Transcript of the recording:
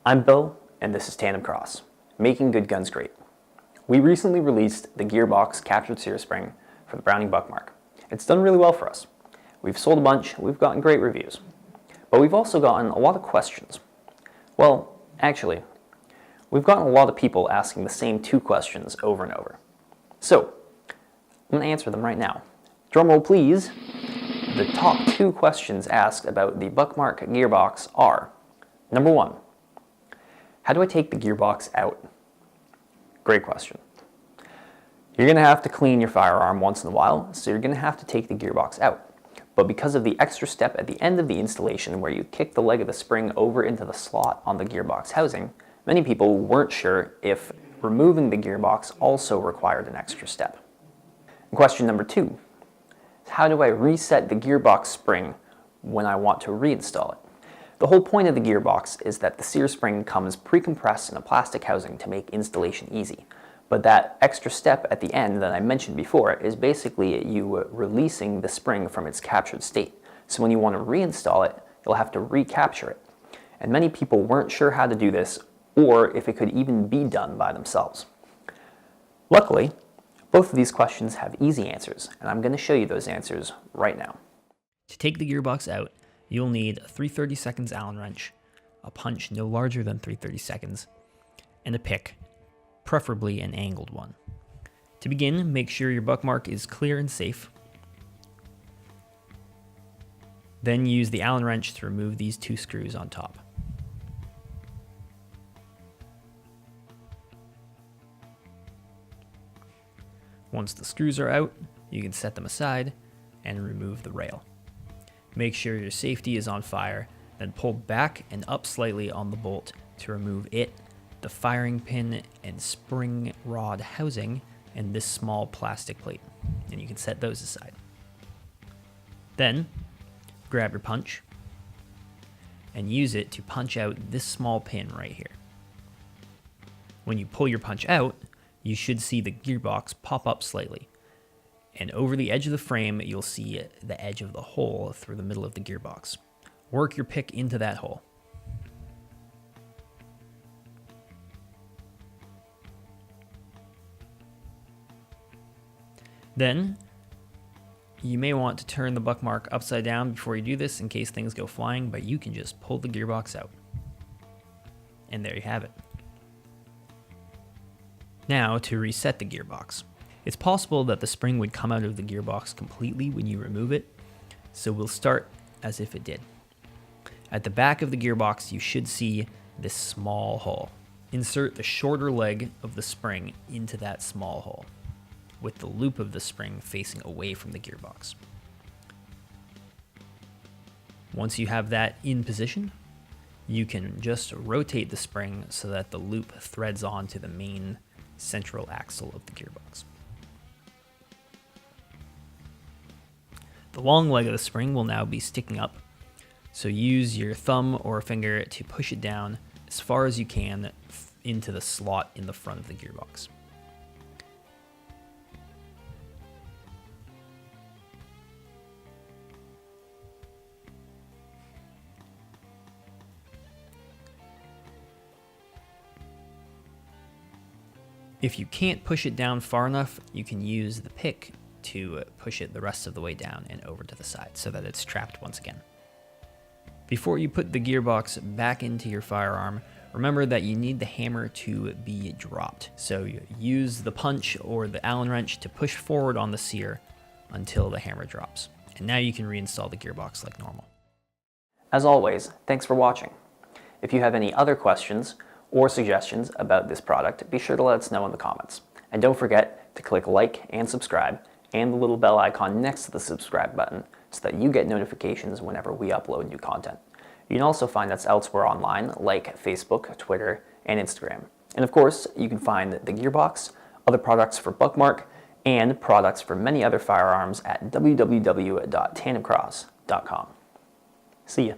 I'm Bill, and this is TANDEMKROSS, making good guns great. We recently released the GearBox captured sear spring for the Browning Buckmark. It's done really well for us. We've sold a bunch, we've gotten great reviews, but we've also gotten a lot of questions. Well, actually, we've gotten a lot of people asking the same two questions over and over. So, I'm going to answer them right now. Drumroll please. The top two questions asked about the Buckmark GearBox are, number one, how do I take the gearbox out? Great question. You're going to have to clean your firearm once in a while, so you're going to have to take the gearbox out. But because of the extra step at the end of the installation where you kick the leg of the spring over into the slot on the gearbox housing, many people weren't sure if removing the gearbox also required an extra step. Question number two, how do I reset the gearbox spring when I want to reinstall it? The whole point of the gearbox is that the sear spring comes pre-compressed in a plastic housing to make installation easy. But that extra step at the end that I mentioned before is basically you releasing the spring from its captured state. So when you want to reinstall it, you'll have to recapture it. And many people weren't sure how to do this or if it could even be done by themselves. Luckily, both of these questions have easy answers, and I'm going to show you those answers right now. To take the gearbox out, you'll need a 3/32 Allen wrench, a punch no larger than 3/32, and a pick, preferably an angled one. To begin, make sure your Buckmark is clear and safe. Then use the Allen wrench to remove these two screws on top. Once the screws are out, you can set them aside and remove the rail. Make sure your safety is on fire, then pull back and up slightly on the bolt to remove it, the firing pin and spring rod housing, and this small plastic plate, and you can set those aside. Then, grab your punch and use it to punch out this small pin right here. When you pull your punch out, you should see the gearbox pop up slightly. And over the edge of the frame, you'll see the edge of the hole through the middle of the gearbox. Work your pick into that hole. Then, you may want to turn the Buckmark upside down before you do this in case things go flying, but you can just pull the gearbox out. And there you have it. Now to reset the gearbox. It's possible that the spring would come out of the gearbox completely when you remove it, so we'll start as if it did. At the back of the gearbox, you should see this small hole. Insert the shorter leg of the spring into that small hole, with the loop of the spring facing away from the gearbox. Once you have that in position, you can just rotate the spring so that the loop threads onto the main central axle of the gearbox. The long leg of the spring will now be sticking up, so use your thumb or finger to push it down as far as you can into the slot in the front of the gearbox. If you can't push it down far enough, you can use the pick to push it the rest of the way down and over to the side so that it's trapped once again. Before you put the gearbox back into your firearm, remember that you need the hammer to be dropped. So you use the punch or the Allen wrench to push forward on the sear until the hammer drops. And now you can reinstall the gearbox like normal. As always, thanks for watching. If you have any other questions or suggestions about this product, be sure to let us know in the comments. And don't forget to click like and subscribe and the little bell icon next to the subscribe button so that you get notifications whenever we upload new content. You can also find us elsewhere online like Facebook, Twitter, and Instagram. And of course, you can find the gearbox, other products for Buckmark, and products for many other firearms at www.tandemkross.com. See ya.